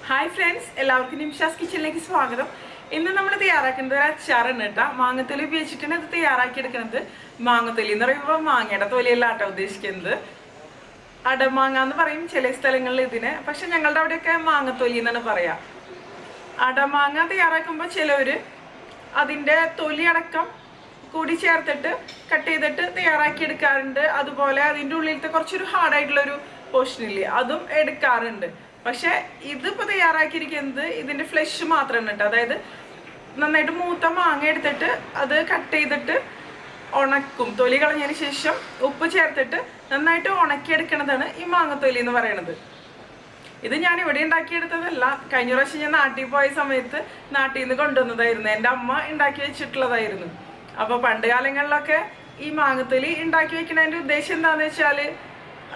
Hi friends, എല്ലാവർക്കും നിംഷാസ് കിച്ചണിലേക്ക് സ്വാഗതം. ഇന്ന് നമ്മൾ തയ്യാറാക്കുന്നത് ഒരു അച്ചാറാണ് കേട്ടോ. മാങ്ങത്തൊലി ഉപയോഗിച്ചിട്ടാണ് ഇത് തയ്യാറാക്കിയെടുക്കുന്നത്. മാങ്ങത്തൊലി എന്ന് പറയുമ്പോൾ മാങ്ങയുടെ തൊലിയല്ല കേട്ടോ ഉദ്ദേശിക്കുന്നത്. അടമാങ്ങ എന്ന് പറയും ചില സ്ഥലങ്ങളിൽ ഇതിന്. പക്ഷെ ഞങ്ങളുടെ അവിടെയൊക്കെ മാങ്ങത്തൊലി എന്നാണ് പറയാ. അടമാങ്ങ തയ്യാറാക്കുമ്പോൾ ചിലവര് അതിൻ്റെ തൊലി അടക്കം കൂടി ചേർത്തിട്ട് കട്ട് ചെയ്തിട്ട് തയ്യാറാക്കി എടുക്കാറുണ്ട്. അതുപോലെ അതിൻ്റെ ഉള്ളിലത്തെ കുറച്ചൊരു ഹാർഡായിട്ടുള്ളൊരു പോർഷനില്ലേ അതും എടുക്കാറുണ്ട്. പക്ഷെ ഇതിപ്പോൾ തയ്യാറാക്കിയിരിക്കുന്നത് ഇതിൻ്റെ ഫ്ലഷ് മാത്രമാണ് കേട്ടോ. അതായത് നന്നായിട്ട് മൂത്ത മാങ്ങ എടുത്തിട്ട് അത് കട്ട് ചെയ്തിട്ട് ഉണക്കും. തൊലി കളഞ്ഞതിന് ശേഷം ഉപ്പ് ചേർത്തിട്ട് നന്നായിട്ട് ഉണക്കിയെടുക്കണതാണ് ഈ മാങ്ങത്തൊലി എന്ന് പറയുന്നത്. ഇത് ഞാൻ ഇവിടെ ഉണ്ടാക്കിയെടുത്തതല്ല. കഴിഞ്ഞ പ്രാവശ്യം ഞാൻ നാട്ടിൽ പോയ സമയത്ത് നാട്ടിൽ നിന്ന് കൊണ്ടുവന്നതായിരുന്നു. എൻ്റെ അമ്മ ഉണ്ടാക്കി വെച്ചിട്ടുള്ളതായിരുന്നു. അപ്പോൾ പണ്ട് കാലങ്ങളിലൊക്കെ ഈ മാങ്ങത്തൊലി ഉണ്ടാക്കി വെക്കുന്നതിൻ്റെ ഉദ്ദേശം എന്താണെന്ന് വെച്ചാൽ,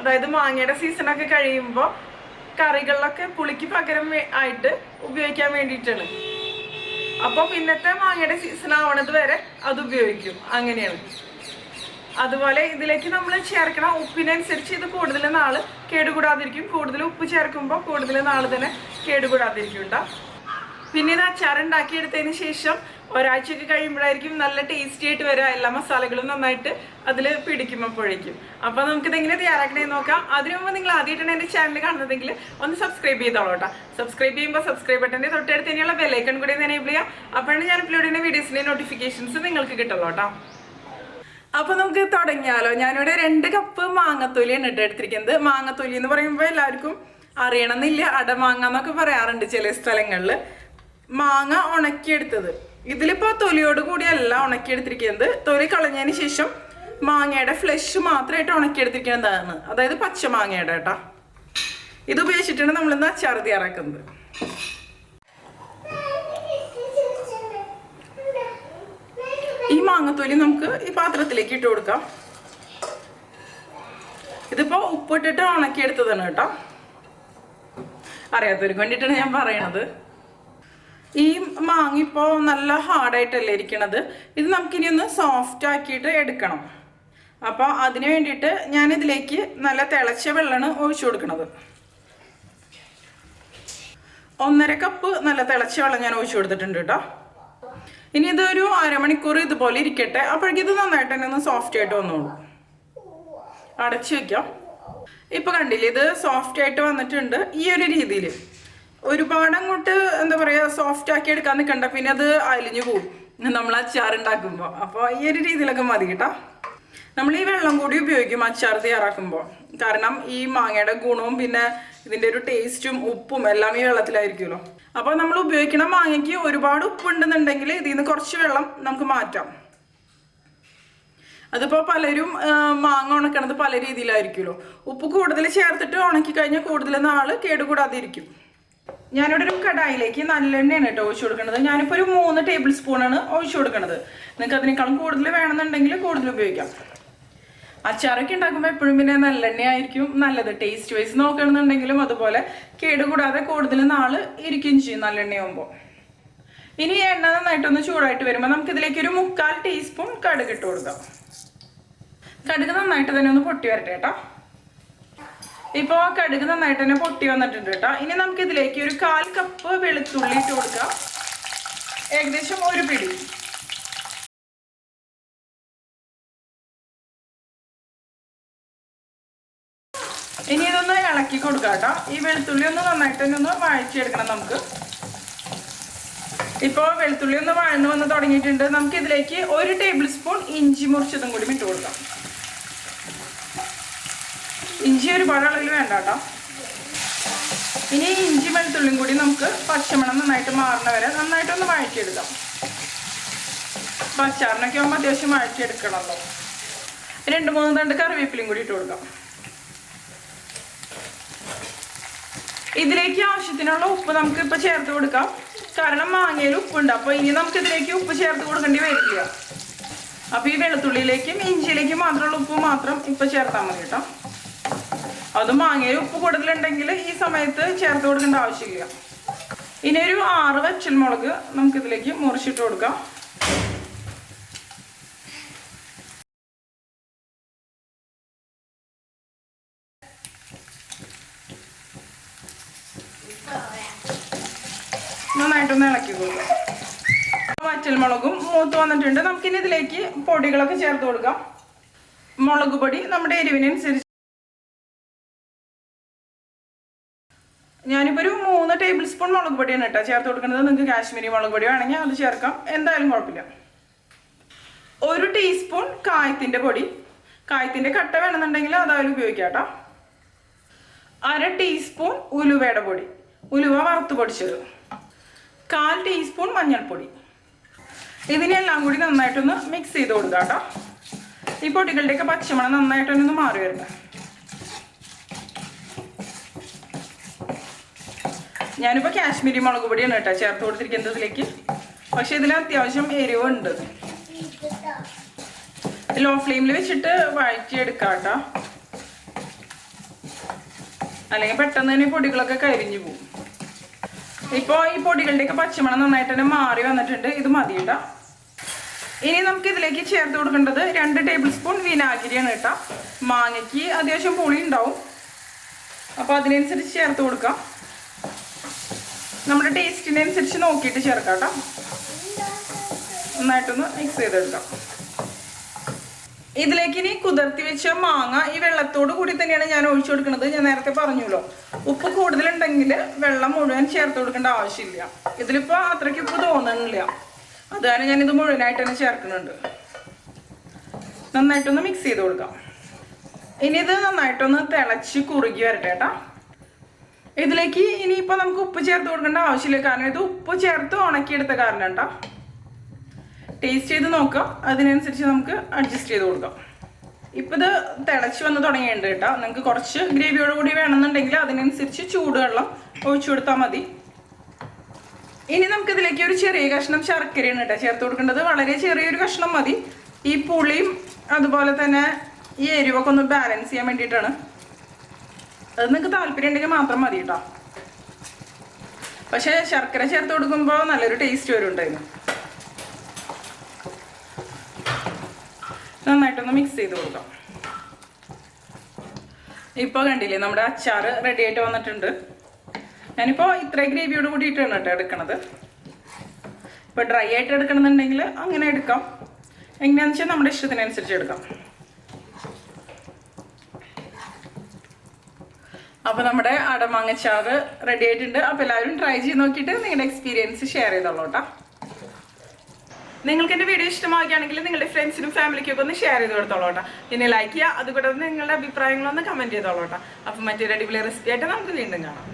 അതായത് മാങ്ങയുടെ സീസണൊക്കെ കഴിയുമ്പോൾ കറികളിലൊക്കെ പുളിക്ക് പകരം ആയിട്ട് ഉപയോഗിക്കാൻ വേണ്ടിയിട്ടാണ്. അപ്പോൾ പിന്നത്തെ മാങ്ങയുടെ സീസൺ ആവണത് വരെ അത് ഉപയോഗിക്കും. അങ്ങനെയാണ്. അതുപോലെ ഇതിലേക്ക് നമ്മൾ ചേർക്കണ ഉപ്പിനനുസരിച്ച് ഇത് കൂടുതൽ നാള് കേടുകൂടാതിരിക്കും. കൂടുതൽ ഉപ്പ് ചേർക്കുമ്പോൾ കൂടുതൽ നാള് തന്നെ കേടുകൂടാതിരിക്കും കേട്ടോ. പിന്നെ ഇത് അച്ചാറുണ്ടാക്കിയെടുത്തതിന് ശേഷം ഒരാഴ്ചയൊക്കെ കഴിയുമ്പോഴായിരിക്കും നല്ല ടേസ്റ്റി ആയിട്ട് വരിക. എല്ലാ മസാലകളും നന്നായിട്ട് അതിൽ പിടിക്കുമ്പോഴേക്കും. അപ്പോൾ നമുക്കിത് എങ്ങനെ തയ്യാറാക്കണേന്ന് നോക്കാം. അതിനു മുമ്പ് നിങ്ങൾ ആദ്യമായിട്ടാണ് എൻ്റെ ചാനൽ കാണുന്നതെങ്കിൽ ഒന്ന് സബ്സ്ക്രൈബ് ചെയ്തോളൂ കേട്ടോ. സബ്സ്ക്രൈബ് ചെയ്യുമ്പോൾ സബ്സ്ക്രൈബ് ബട്ടൻ്റെ തൊട്ടടുത്ത് തന്നെയുള്ള ബെല്ലൈക്കൺ കൂടി എനേബിൾ ചെയ്യാം. അപ്പോഴാണ് ഞാൻ അപ്ലോഡ് ചെയ്യുന്ന വീഡിയോസിൻ്റെ നോട്ടിഫിക്കേഷൻസ് നിങ്ങൾക്ക് കിട്ടുള്ളൂ കേട്ടോ. അപ്പോൾ നമുക്ക് തുടങ്ങിയാലോ. ഞാനിവിടെ 2 കപ്പ് മാങ്ങത്തൊലിയാണ് എടുത്തിരിക്കുന്നത്. മാങ്ങത്തൊലി എന്ന് പറയുമ്പോൾ എല്ലാവർക്കും അറിയണമെന്നില്ല. അടമാങ്ങ എന്നൊക്കെ പറയാറുണ്ട് ചില സ്ഥലങ്ങളിൽ. മാങ്ങ ഉണക്കിയെടുത്തത്. ഇതിലിപ്പോൾ തൊലിയോട് കൂടിയല്ല ഉണക്കിയെടുത്തിരിക്കുന്നത്. തൊലി കളഞ്ഞതിന് ശേഷം മാങ്ങയുടെ ഫ്ലഷ് മാത്രമായിട്ട് ഉണക്കിയെടുത്തിരിക്കുന്നതാണ്. അതായത് പച്ച മാങ്ങയുടെ കേട്ടോ. ഇത് ഉപയോഗിച്ചിട്ടാണ് നമ്മളിന്ന് അച്ചാർ തയ്യാറാക്കുന്നത്. ഈ മാങ്ങത്തൊലി നമുക്ക് ഈ പാത്രത്തിലേക്ക് ഇട്ട് കൊടുക്കാം. ഇതിപ്പോൾ ഉപ്പിട്ടിട്ട് ഉണക്കിയെടുത്തതാണ് കേട്ടോ. അറിയാത്തവർക്ക് വേണ്ടിയിട്ടാണ് ഞാൻ പറയണത്. ഈ മാങ്ങ ഇപ്പോൾ നല്ല ഹാർഡായിട്ടല്ലേ ഇരിക്കണത്. ഇത് നമുക്കിനി ഒന്ന് സോഫ്റ്റ് ആക്കിയിട്ട് എടുക്കണം. അപ്പോൾ അതിന് വേണ്ടിയിട്ട് ഞാനിതിലേക്ക് നല്ല തിളച്ച വെള്ളമാണ് ഒഴിച്ചു കൊടുക്കുന്നത്. 1.5 കപ്പ് നല്ല തിളച്ച വെള്ളം ഞാൻ ഒഴിച്ചു കൊടുത്തിട്ടുണ്ട് കേട്ടോ. ഇനി ഇതൊരു അരമണിക്കൂർ ഇതുപോലെ ഇരിക്കട്ടെ. അപ്പോഴേക്കും ഇത് നന്നായിട്ട് തന്നെ ഒന്ന് സോഫ്റ്റ് ആയിട്ട് വന്നോളൂ. അടച്ചു വയ്ക്കാം. ഇപ്പോൾ കണ്ടില്ലേ, ഇത് സോഫ്റ്റ് ആയിട്ട് വന്നിട്ടുണ്ട്. ഈ ഒരു രീതിയിൽ ഒരുപാട് അങ്ങോട്ട് എന്താ പറയുക സോഫ്റ്റ് ആക്കി എടുക്കാൻ നിൽക്കണ്ട. പിന്നെ അത് അലിഞ്ഞു പോകും നമ്മൾ അച്ചാർ ഉണ്ടാക്കുമ്പോൾ. അപ്പോൾ ഈ ഒരു രീതിയിലൊക്കെ മതി കേട്ടോ. നമ്മൾ ഈ വെള്ളം കൂടി ഉപയോഗിക്കും അച്ചാർ തയ്യാറാക്കുമ്പോൾ. കാരണം ഈ മാങ്ങയുടെ ഗുണവും പിന്നെ ഇതിൻ്റെ ഒരു ടേസ്റ്റും ഉപ്പും എല്ലാം ഈ വെള്ളത്തിലായിരിക്കുമല്ലോ. അപ്പോൾ നമ്മൾ ഉപയോഗിക്കുന്ന മാങ്ങയ്ക്ക് ഒരുപാട് ഉപ്പുണ്ടെന്നുണ്ടെങ്കിൽ ഇതിൽ നിന്ന് കുറച്ച് വെള്ളം നമുക്ക് മാറ്റാം. അതിപ്പോൾ പലരും മാങ്ങ ഉണക്കണത് പല രീതിയിലായിരിക്കുമല്ലോ. ഉപ്പ് കൂടുതൽ ചേർത്തിട്ട് ഉണക്കി കഴിഞ്ഞാൽ കൂടുതൽ നാൾ കേടുകൂടാതിരിക്കും. ഞാനിവിടെ ഒരു കടായിലേക്ക് നല്ലെണ്ണയാണ് കേട്ടോ ഒഴിച്ചു കൊടുക്കുന്നത്. ഞാനിപ്പോൾ ഒരു 3 ടേബിൾ സ്പൂണാണ് ഒഴിച്ചു കൊടുക്കുന്നത്. നിങ്ങൾക്ക് അതിനേക്കാളും കൂടുതൽ വേണമെന്നുണ്ടെങ്കിൽ കൂടുതൽ ഉപയോഗിക്കാം. അച്ചാറൊക്കെ ഉണ്ടാക്കുമ്പോൾ എപ്പോഴും പിന്നെ നല്ലെണ്ണ ആയിരിക്കും നല്ലത്. ടേസ്റ്റ് വൈസ് നോക്കണമെന്നുണ്ടെങ്കിലും അതുപോലെ കേടുകൂടാതെ കൂടുതൽ നാൾ ഇരിക്കുകയും ചെയ്യും നല്ലെണ്ണയാകുമ്പോൾ. ഇനി എണ്ണ നന്നായിട്ടൊന്ന് ചൂടായിട്ട് വരുമ്പോൾ നമുക്കിതിലേക്ക് ഒരു 3/4 ടീസ്പൂൺ കടുക് ഇട്ട് കൊടുക്കാം. കടുക് നന്നായിട്ട് തന്നെ ഒന്ന് പൊട്ടി വരട്ടെ കേട്ടോ. ഇപ്പോൾ കടുക് നന്നായിട്ട് തന്നെ പൊട്ടി വന്നിട്ടുണ്ട് കേട്ടോ. ഇനി നമുക്ക് ഇതിലേക്ക് ഒരു 1/4 കപ്പ് വെളുത്തുള്ളി ഇട്ട് കൊടുക്കാം. ഏകദേശം 1 പിടി. ഇനി ഇതൊന്ന് ഇളക്കി കൊടുക്കാം കേട്ടോ. ഈ വെളുത്തുള്ളി ഒന്ന് നന്നായിട്ട് തന്നെ ഒന്ന് വഴച്ചെടുക്കണം നമുക്ക്. ഇപ്പോൾ വെളുത്തുള്ളി ഒന്ന് വഴന്നു വന്ന് തുടങ്ങിയിട്ടുണ്ട്. നമുക്ക് ഇതിലേക്ക് 1 ടേബിൾ സ്പൂൺ ഇഞ്ചി മുറിച്ചതും കൂടി ഇട്ട് കൊടുക്കാം. ഇഞ്ചി ഒരുപാട് അളവിൽ വേണ്ട കേട്ടോ. ഇനി ഇഞ്ചി വെളുത്തുള്ളിയും കൂടി നമുക്ക് പച്ചമണം നന്നായിട്ട് മാറുന്ന വരെ നന്നായിട്ടൊന്ന് വഴറ്റിയെടുക്കാം. അച്ചാറിനൊക്കെ ആകുമ്പോൾ അത്യാവശ്യം വഴറ്റിയെടുക്കണമല്ലോ. 2-3 തണ്ട് കറിവേപ്പിലയും കൂടി ഇട്ട് കൊടുക്കാം. ഇതിലേക്ക് ആവശ്യത്തിനുള്ള ഉപ്പ് നമുക്ക് ഇപ്പോൾ ചേർത്ത് കൊടുക്കാം. കാരണം മാങ്ങയിൽ ഉപ്പുണ്ട്. അപ്പോൾ ഇനി നമുക്ക് ഇതിലേക്ക് ഉപ്പ് ചേർത്ത് കൊടുക്കേണ്ടി വരില്ല. അപ്പോൾ ഈ വെളുത്തുള്ളിയിലേക്കും ഇഞ്ചിയിലേക്കും മാത്രമുള്ള ഉപ്പ് മാത്രം ഇപ്പോൾ ചേർത്താൽ മതി കേട്ടോ. അത് മാങ്ങയിൽ ഉപ്പ് കൂടുതലുണ്ടെങ്കിൽ ഈ സമയത്ത് ചേർത്ത് കൊടുക്കേണ്ട ആവശ്യമില്ല. ഇനി ഒരു 6 വറ്റൽമുളക് നമുക്കിതിലേക്ക് മുറിച്ചിട്ട് കൊടുക്കാം. നന്നായിട്ടൊന്ന് ഇളക്കി കൊടുക്കാം. വറ്റൽമുളകും മൂത്ത് വന്നിട്ടുണ്ട്. നമുക്കിനി ഇതിലേക്ക് പൊടികളൊക്കെ ചേർത്ത് കൊടുക്കാം. മുളക് പൊടി നമ്മുടെ എരിവിനനുസരിച്ച് ഞാനിപ്പോൾ ഒരു 3 ടേബിൾ സ്പൂൺ മുളക് പൊടിയാണ് കേട്ടോ ചേർത്ത് കൊടുക്കുന്നത്. നിങ്ങൾക്ക് കാശ്മീരി മുളക് പൊടി വേണമെങ്കിൽ അത് ചേർക്കാം, എന്തായാലും കുഴപ്പമില്ല. 1 ടീസ്പൂൺ കായത്തിൻ്റെ പൊടി, കായത്തിൻ്റെ കട്ട വേണമെന്നുണ്ടെങ്കിൽ അതായാലും ഉപയോഗിക്കാം കേട്ടോ. 1/2 ടീസ്പൂൺ ഉലുവയുടെ പൊടി, ഉലുവ വറുത്ത് പൊടിച്ചത്. 1/4 ടീസ്പൂൺ മഞ്ഞൾപ്പൊടി. ഇതിനെല്ലാം കൂടി നന്നായിട്ടൊന്ന് മിക്സ് ചെയ്ത് കൊടുക്കാം കേട്ടോ. ഈ പൊടികളുടെയൊക്കെ പച്ചമണം നന്നായിട്ടൊന്ന് മാറി വരണം. ഞാനിപ്പോൾ കാശ്മീരി മുളക് പൊടിയാണ് കേട്ടോ ചേർത്ത് കൊടുത്തിരിക്കുന്നത് ഇതിലേക്ക്. പക്ഷെ ഇതിൽ അത്യാവശ്യം എരിവുണ്ട്. ലോ ഫ്ലെയിമിൽ വെച്ചിട്ട് വഴറ്റിയെടുക്കാം കേട്ടോ, അല്ലെങ്കിൽ പെട്ടെന്ന് തന്നെ പൊടികളൊക്കെ കരിഞ്ഞു പോകും. ഇപ്പോൾ ഈ പൊടികളുടെയൊക്കെ പച്ചമണം നന്നായിട്ട് തന്നെ മാറി വന്നിട്ടുണ്ട്. ഇത് മതി കേട്ടോ. ഇനി നമുക്ക് ഇതിലേക്ക് ചേർത്ത് കൊടുക്കേണ്ടത് 2 ടേബിൾ സ്പൂൺ വിനാഗിരിയാണ് കേട്ടോ. മാങ്ങയ്ക്ക് അത്യാവശ്യം പുളി ഉണ്ടാവും, അപ്പോൾ അതിനനുസരിച്ച് ചേർത്ത് കൊടുക്കാം. നമ്മുടെ ടേസ്റ്റിനനുസരിച്ച് നോക്കിയിട്ട് ചേർക്കാം കേട്ടോ. നന്നായിട്ടൊന്ന് മിക്സ് ചെയ്തെടുക്കാം. ഇതിലേക്ക് ഇനി കുതിർത്തി വെച്ച മാങ്ങ ഈ വെള്ളത്തോട് കൂടി തന്നെയാണ് ഞാൻ ഒഴിച്ചു കൊടുക്കുന്നത്. ഞാൻ നേരത്തെ പറഞ്ഞല്ലോ, ഉപ്പ് കൂടുതലുണ്ടെങ്കിൽ വെള്ളം മുഴുവൻ ചേർത്ത് കൊടുക്കേണ്ട ആവശ്യമില്ല. ഇതിലിപ്പോൾ അത്രയ്ക്ക് ഉപ്പ് തോന്നണില്ല, അത് കാരണം ഞാനിത് മുഴുവനായിട്ട് തന്നെ ചേർക്കുന്നുണ്ട്. നന്നായിട്ടൊന്ന് മിക്സ് ചെയ്ത് കൊടുക്കാം. ഇനി ഇത് നന്നായിട്ടൊന്ന് തിളച്ച് കുറുകി വരട്ടെ കേട്ടോ. ഇതിലേക്ക് ഇനിയിപ്പോൾ നമുക്ക് ഉപ്പ് ചേർത്ത് കൊടുക്കേണ്ട ആവശ്യമില്ല, കാരണം ഇത് ഉപ്പ് ചേർത്ത് ഉണക്കിയെടുത്ത കാരണം കേട്ടോ. ടേസ്റ്റ് ചെയ്ത് നോക്കാം, അതിനനുസരിച്ച് നമുക്ക് അഡ്ജസ്റ്റ് ചെയ്ത് കൊടുക്കാം. ഇപ്പം ഇത് തിളച്ച് വന്ന് തുടങ്ങിയിട്ടുണ്ട് കേട്ടോ. നിങ്ങൾക്ക് കുറച്ച് ഗ്രേവിയോട് കൂടി വേണമെന്നുണ്ടെങ്കിൽ അതിനനുസരിച്ച് ചൂടുവെള്ളം ഒഴിച്ചു കൊടുത്താൽ മതി. ഇനി നമുക്കിതിലേക്ക് ഒരു ചെറിയ കഷ്ണം ശർക്കരയാണ് കേട്ടോ ചേർത്ത് കൊടുക്കേണ്ടത്. വളരെ ചെറിയൊരു കഷ്ണം മതി. ഈ പുളിയും അതുപോലെ തന്നെ ഈ എരിവൊക്കെ ഒന്ന് ബാലൻസ് ചെയ്യാൻ വേണ്ടിയിട്ടാണ്. അത് നിങ്ങൾക്ക് താല്പര്യം ഉണ്ടെങ്കിൽ മാത്രം മതി കേട്ടോ. പക്ഷേ ശർക്കര ചേർത്ത് കൊടുക്കുമ്പോൾ നല്ലൊരു ടേസ്റ്റ് വരുന്നുണ്ടായിരുന്നു. നന്നായിട്ടൊന്ന് മിക്സ് ചെയ്ത് കൊടുക്കാം. ഇപ്പോൾ കണ്ടില്ലേ നമ്മുടെ അച്ചാർ റെഡി ആയിട്ട് വന്നിട്ടുണ്ട്. ഞാനിപ്പോൾ ഇത്ര ഗ്രേവിയോട് കൂടിയിട്ടാണ് കേട്ടോ എടുക്കണത്. ഇപ്പോൾ ഡ്രൈ ആയിട്ട് എടുക്കണമെന്നുണ്ടെങ്കിൽ അങ്ങനെ എടുക്കാം, എങ്ങനെയാണെന്ന് വെച്ചാൽ നമ്മുടെ ഇഷ്ടത്തിനനുസരിച്ച് എടുക്കാം. അപ്പോൾ നമ്മുടെ അടമാങ്ങച്ചാറ് റെഡി ആയിട്ടുണ്ട്. അപ്പോൾ എല്ലാവരും ട്രൈ ചെയ്ത് നോക്കിയിട്ട് നിങ്ങളുടെ എക്സ്പീരിയൻസ് ഷെയർ ചെയ്തോളൂ കേട്ടോ. നിങ്ങൾക്ക് എൻ്റെ വീഡിയോ ഇഷ്ടമാവുകയാണെങ്കിൽ നിങ്ങളുടെ ഫ്രണ്ട്സിനും ഫാമിലിക്കൊക്കെ ഒന്ന് ഷെയർ ചെയ്ത് കൊടുത്തോളൂ കേട്ടോ. പിന്നെ ലൈക്ക് ചെയ്യുക, അതുകൂടെ നിങ്ങളുടെ അഭിപ്രായങ്ങളൊന്ന് കമൻറ്റ് ചെയ്തോളൂ കേട്ടോ. അപ്പോൾ മറ്റൊരു അടിപൊളി റെസിപ്പി ആയിട്ട് നമുക്ക് വീണ്ടും കാണാം.